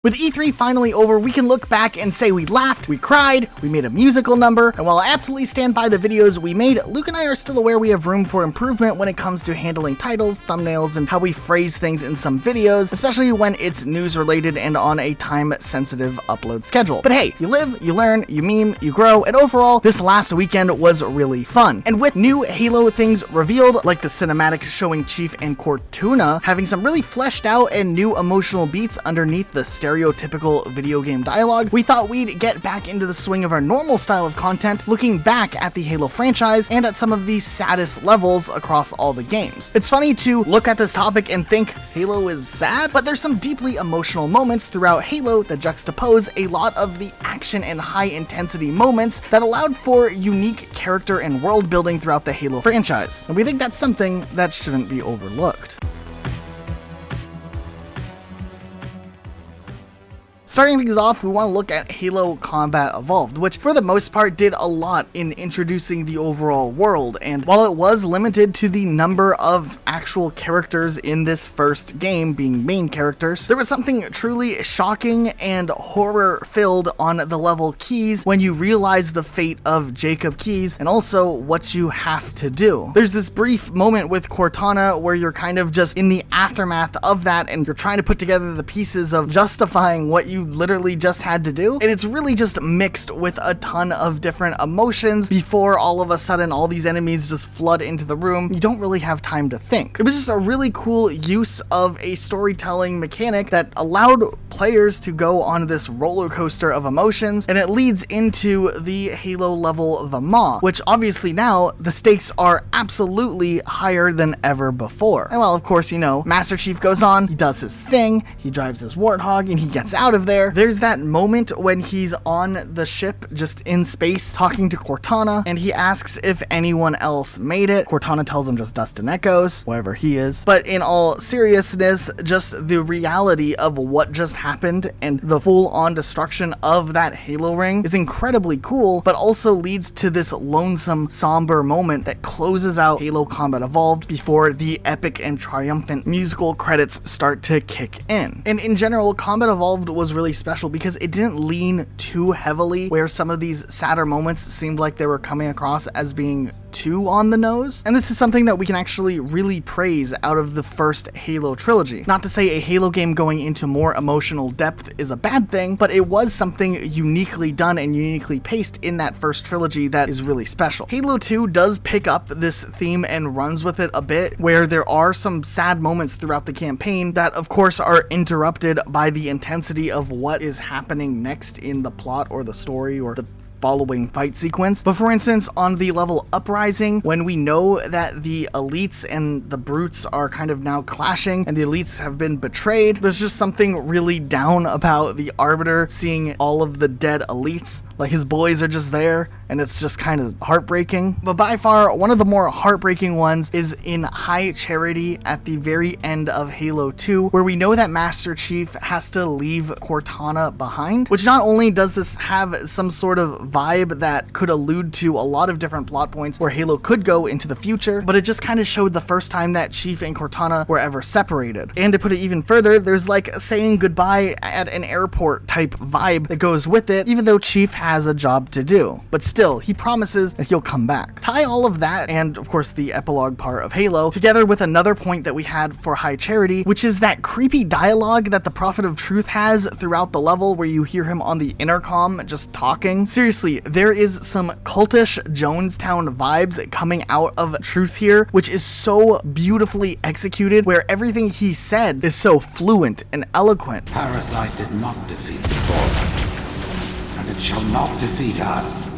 With E3 finally over, we can look back and say we laughed, we cried, we made a musical number, and while I absolutely stand by the videos we made, Luke and I are still aware we have room for improvement when it comes to handling titles, thumbnails, and how we phrase things in some videos, especially when it's news related and on a time-sensitive upload schedule. But hey, you live, you learn, you meme, you grow, and overall, this last weekend was really fun. And with new Halo things revealed, like the cinematic showing Chief and Cortana having some really fleshed out and new emotional beats underneath the stereotypical video game dialogue, we thought we'd get back into the swing of our normal style of content, looking back at the Halo franchise and at some of the saddest levels across all the games. It's funny to look at this topic and think Halo is sad, but there's some deeply emotional moments throughout Halo that juxtapose a lot of the action and high intensity moments that allowed for unique character and world building throughout the Halo franchise. And we think that's something that shouldn't be overlooked. Starting things off, we want to look at Halo Combat Evolved, which for the most part did a lot in introducing the overall world, and while it was limited to the number of actual characters in this first game being main characters, there was something truly shocking and horror-filled on the level Keys when you realize the fate of Jacob Keyes and also what you have to do. There's this brief moment with Cortana where you're kind of just in the aftermath of that and you're trying to put together the pieces of justifying what you literally just had to do, and it's really just mixed with a ton of different emotions before all of a sudden all these enemies just flood into the room. You don't really have time to think. It was just a really cool use of a storytelling mechanic that allowed players to go on this roller coaster of emotions, and it leads into the Halo level The Maw, which obviously now the stakes are absolutely higher than ever before. And well, of course, you know, Master Chief goes on, he does his thing, he drives his Warthog, and he gets out of there. There's that moment when he's on the ship just in space talking to Cortana, and he asks if anyone else made it. Cortana tells him just dust and echoes, wherever he is. But in all seriousness, just the reality of what just happened and the full-on destruction of that Halo ring is incredibly cool, but also leads to this lonesome, somber moment that closes out Halo Combat Evolved before the epic and triumphant musical credits start to kick in. And in general, Combat Evolved was really special because it didn't lean too heavily where some of these sadder moments seemed like they were coming across as being too on the nose. And this is something that we can actually really praise out of the first Halo trilogy. Not to say a Halo game going into more emotional depth is a bad thing, but it was something uniquely done and uniquely paced in that first trilogy that is really special. Halo 2 does pick up this theme and runs with it a bit, where there are some sad moments throughout the campaign that of course are interrupted by the intensity of what is happening next in the plot or the story or the following fight sequence. But for instance, on the level Uprising, when we know that the elites and the brutes are kind of now clashing and the elites have been betrayed, there's just something really down about the Arbiter seeing all of the dead elites. Like, his boys are just there, and it's just kind of heartbreaking. But by far, one of the more heartbreaking ones is in High Charity at the very end of Halo 2, where we know that Master Chief has to leave Cortana behind, which not only does this have some sort of vibe that could allude to a lot of different plot points where Halo could go into the future, but it just kind of showed the first time that Chief and Cortana were ever separated. And to put it even further, there's like saying goodbye at an airport type vibe that goes with it, even though Chief has a job to do. But still, he promises that he'll come back. Tie all of that, and of course the epilogue part of Halo, together with another point that we had for High Charity, which is that creepy dialogue that the Prophet of Truth has throughout the level where you hear him on the intercom just talking. Seriously, there is some cultish Jonestown vibes coming out of Truth here, which is so beautifully executed, where everything he said is so fluent and eloquent. Parasite did not defeat the Fallen, and it shall not defeat us.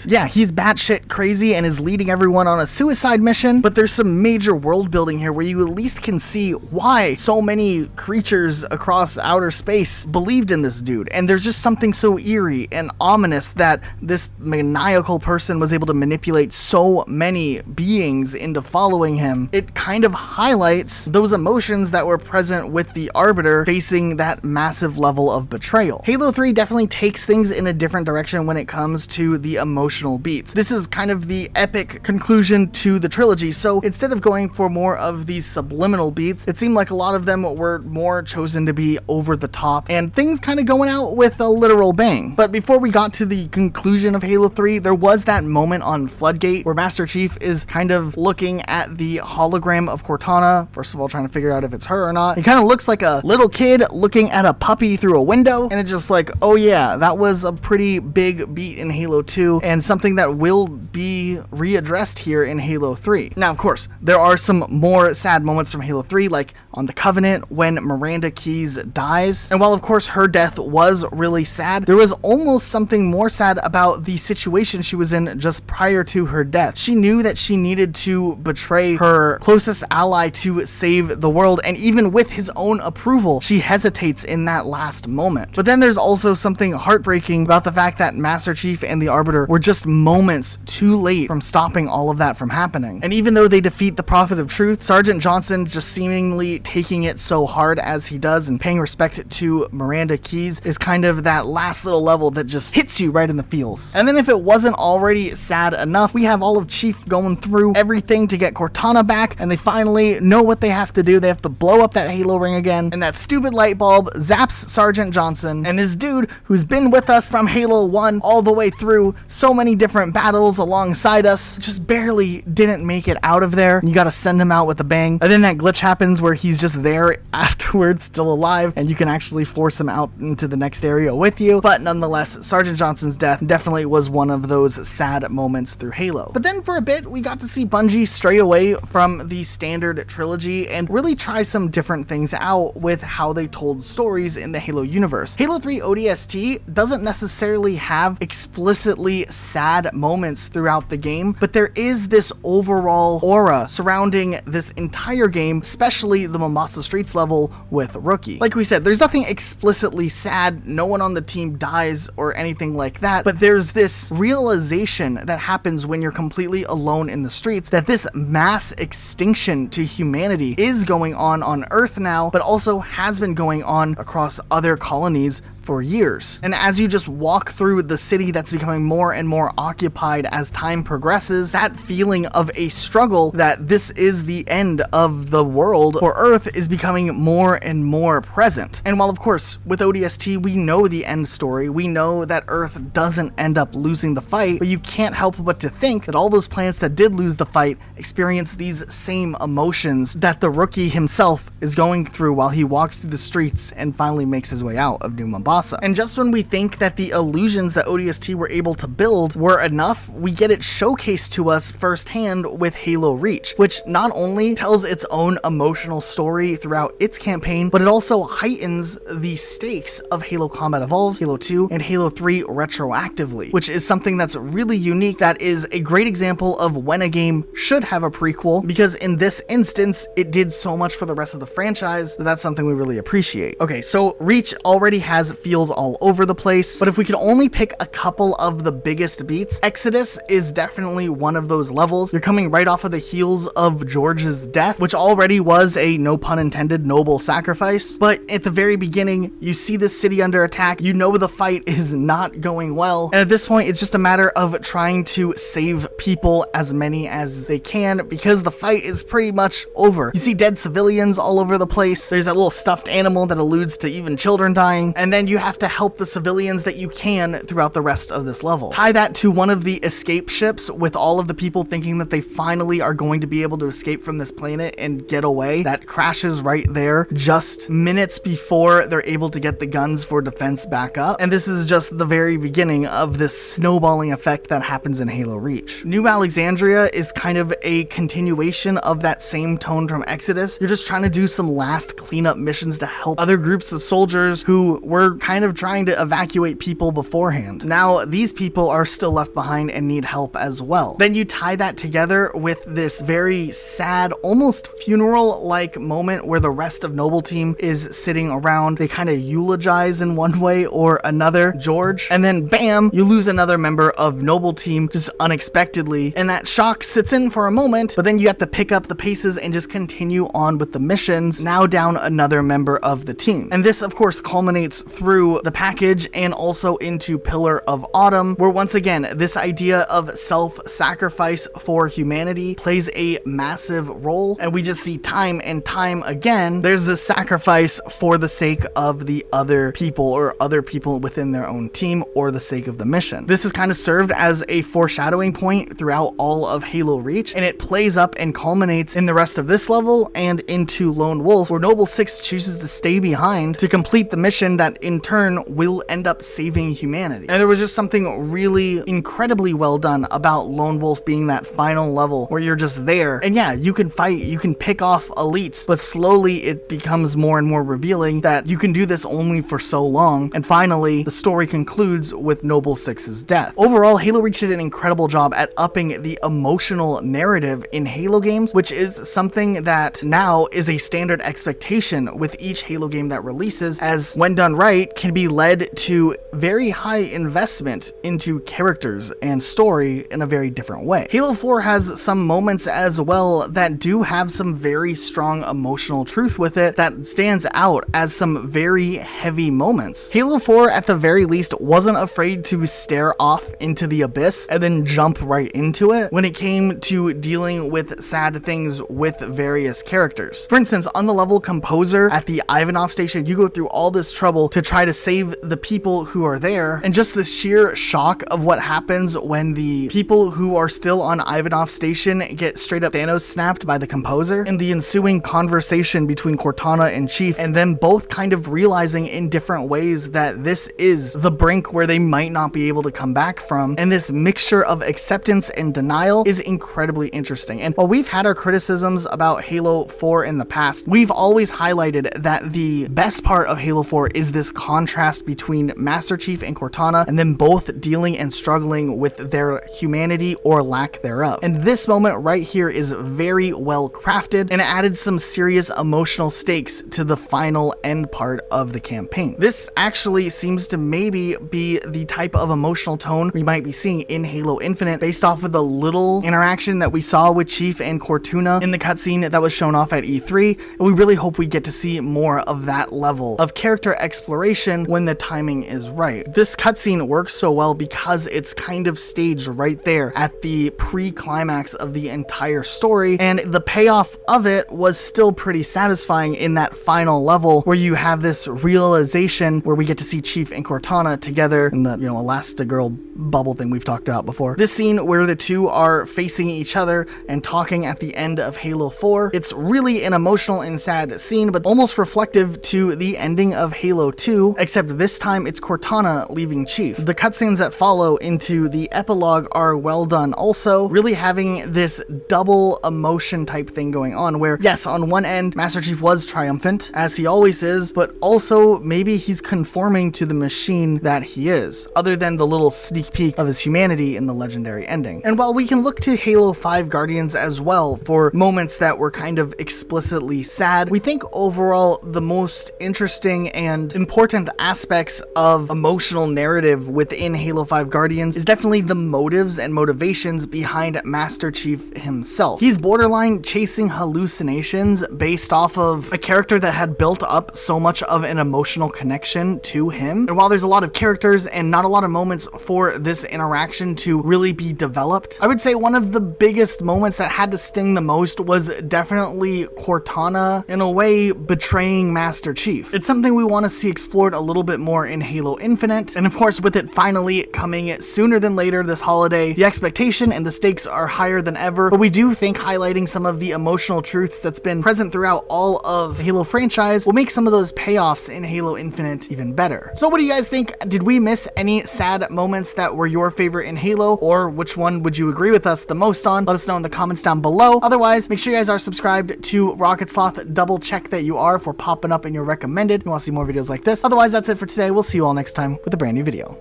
Yeah, he's batshit crazy and is leading everyone on a suicide mission, but there's some major world building here where you at least can see why so many creatures across outer space believed in this dude. And there's just something so eerie and ominous that this maniacal person was able to manipulate so many beings into following him. It kind of highlights those emotions that were present with the Arbiter facing that massive level of betrayal. Halo 3 definitely takes things in a different direction when it comes to the emotion emotional beats. This is kind of the epic conclusion to the trilogy, so instead of going for more of these subliminal beats, it seemed like a lot of them were more chosen to be over the top, and things kind of going out with a literal bang. But before we got to the conclusion of Halo 3, there was that moment on Floodgate where Master Chief is kind of looking at the hologram of Cortana, first of all trying to figure out if it's her or not. It kind of looks like a little kid looking at a puppy through a window, and it's just like, oh yeah, that was a pretty big beat in Halo 2, and something that will be readdressed here in Halo 3. Now, of course, there are some more sad moments from Halo 3, like on the Covenant when Miranda Keyes dies, and while of course her death was really sad, there was almost something more sad about the situation she was in just prior to her death. She knew that she needed to betray her closest ally to save the world, and even with his own approval, she hesitates in that last moment. But then there's also something heartbreaking about the fact that Master Chief and the Arbiter were just moments too late from stopping all of that from happening. And even though they defeat the Prophet of Truth, Sergeant Johnson just seemingly taking it so hard as he does and paying respect to Miranda Keyes is kind of that last little level that just hits you right in the feels. And then if it wasn't already sad enough, we have all of Chief going through everything to get Cortana back, and they finally know what they have to do. They have to blow up that Halo ring again, and that stupid light bulb zaps Sergeant Johnson, and this dude who's been with us from Halo 1 all the way through so many different battles alongside us just barely didn't make it out of there. You gotta send him out with a bang. And then that glitch happens where he's just there afterwards, still alive, and you can actually force him out into the next area with you. But nonetheless, Sergeant Johnson's death definitely was one of those sad moments through Halo. But then for a bit, we got to see Bungie stray away from the standard trilogy and really try some different things out with how they told stories in the Halo universe. Halo 3 ODST doesn't necessarily have explicitly sad moments throughout the game, but there is this overall aura surrounding this entire game, especially the Mombasa Streets level with Rookie. Like we said, there's nothing explicitly sad, no one on the team dies or anything like that, but there's this realization that happens when you're completely alone in the streets that this mass extinction to humanity is going on Earth now, but also has been going on across other colonies for years. And as you just walk through the city that's becoming more and more occupied as time progresses, that feeling of a struggle that this is the end of the world for Earth is becoming more and more present. And while of course with ODST we know the end story, we know that Earth doesn't end up losing the fight, but you can't help but to think that all those planets that did lose the fight experience these same emotions that the Rookie himself is going through while he walks through the streets and finally makes his way out of New Mombasa. And just when we think that the illusions that ODST were able to build were enough, we get it showcased to us firsthand with Halo Reach, which not only tells its own emotional story throughout its campaign, but it also heightens the stakes of Halo Combat Evolved, Halo 2, and Halo 3 retroactively, which is something that's really unique, that is a great example of when a game should have a prequel, because in this instance, it did so much for the rest of the franchise that that's something we really appreciate. Okay, so Reach already has feels all over the place, but if we could only pick a couple of the biggest beats, Exodus is definitely one of those levels. You're coming right off of the heels of George's death, which already was a, no pun intended, noble sacrifice, but at the very beginning, you see this city under attack, you know the fight is not going well, and at this point, it's just a matter of trying to save people, as many as they can, because the fight is pretty much over. You see dead civilians all over the place, there's that little stuffed animal that alludes to even children dying, and then you have to help the civilians that you can throughout the rest of this level. Tie that to one of the escape ships with all of the people thinking that they finally are going to be able to escape from this planet and get away. That crashes right there just minutes before they're able to get the guns for defense back up. And this is just the very beginning of this snowballing effect that happens in Halo Reach. New Alexandria is kind of a continuation of that same tone from Exodus. You're just trying to do some last cleanup missions to help other groups of soldiers who were kind of trying to evacuate people beforehand. Now these people are still left behind and need help as well. Then you tie that together with this very sad, almost funeral-like moment where the rest of Noble Team is sitting around. They kind of eulogize in one way or another George, and then bam, you lose another member of Noble Team just unexpectedly, and that shock sits in for a moment, but then you have to pick up the paces and just continue on with the missions, now down another member of the team. And this of course culminates through through the package and also into Pillar of Autumn, where once again, this idea of self-sacrifice for humanity plays a massive role, and we just see time and time again, there's the sacrifice for the sake of the other people or other people within their own team or the sake of the mission. This has kind of served as a foreshadowing point throughout all of Halo Reach, and it plays up and culminates in the rest of this level and into Lone Wolf, where Noble Six chooses to stay behind to complete the mission that in turn will end up saving humanity. And there was just something really incredibly well done about Lone Wolf being that final level where you're just there, and yeah, you can fight, you can pick off elites, but slowly it becomes more and more revealing that you can do this only for so long, and finally the story concludes with Noble Six's death. Overall, Halo Reach did an incredible job at upping the emotional narrative in Halo games, which is something that now is a standard expectation with each Halo game that releases, as when done right can be led to very high investment into characters and story in a very different way. Halo 4 has some moments as well that do have some very strong emotional truth with it that stands out as some very heavy moments. Halo 4 at the very least wasn't afraid to stare off into the abyss and then jump right into it when it came to dealing with sad things with various characters. For instance, on the level Composer at the Ivanov station, you go through all this trouble to try to save the people who are there, and just the sheer shock of what happens when the people who are still on Ivanov station get straight up Thanos snapped by the Composer, and the ensuing conversation between Cortana and Chief, and them both kind of realizing in different ways that this is the brink where they might not be able to come back from, and this mixture of acceptance and denial is incredibly interesting. And while we've had our criticisms about Halo 4 in the past, we've always highlighted that the best part of Halo 4 is this contrast between Master Chief and Cortana, and them both dealing and struggling with their humanity or lack thereof. And this moment right here is very well crafted, and it added some serious emotional stakes to the final end part of the campaign. This actually seems to maybe be the type of emotional tone we might be seeing in Halo Infinite based off of the little interaction that we saw with Chief and Cortuna in the cutscene that was shown off at E3, and we really hope we get to see more of that level of character exploration when the timing is right. This cutscene works so well because it's kind of staged right there at the pre-climax of the entire story, and the payoff of it was still pretty satisfying in that final level where you have this realization where we get to see Chief and Cortana together in the, Elastigirl bubble thing we've talked about before. This scene where the two are facing each other and talking at the end of Halo 4, it's really an emotional and sad scene, but almost reflective to the ending of Halo 2, except this time it's Cortana leaving Chief. The cutscenes that follow into the epilogue are well done also, really having this double emotion type thing going on where, yes, on one end, Master Chief was triumphant, as he always is, but also maybe he's conforming to the machine that he is, other than the little sneak peek of his humanity in the legendary ending. And while we can look to Halo 5 Guardians as well for moments that were kind of explicitly sad, we think overall the most interesting and important aspects of emotional narrative within Halo 5 Guardians is definitely the motives and motivations behind Master Chief himself. He's borderline chasing hallucinations based off of a character that had built up so much of an emotional connection to him. And while there's a lot of characters and not a lot of moments for this interaction to really be developed, I would say one of the biggest moments that had to sting the most was definitely Cortana, in a way, betraying Master Chief. It's something we want to see explored a little bit more in Halo Infinite, and of course with it finally coming sooner than later this holiday, the expectation and the stakes are higher than ever, but we do think highlighting some of the emotional truths that's been present throughout all of the Halo franchise will make some of those payoffs in Halo Infinite even better. So what do you guys think? Did we miss any sad moments that were your favorite in Halo, or which one would you agree with us the most on? Let us know in the comments down below. Otherwise, make sure you guys are subscribed to Rocket Sloth. Double check that you are for popping up in your recommended. You want to see more videos like this. Otherwise, that's it for today. We'll see you all next time with a brand new video.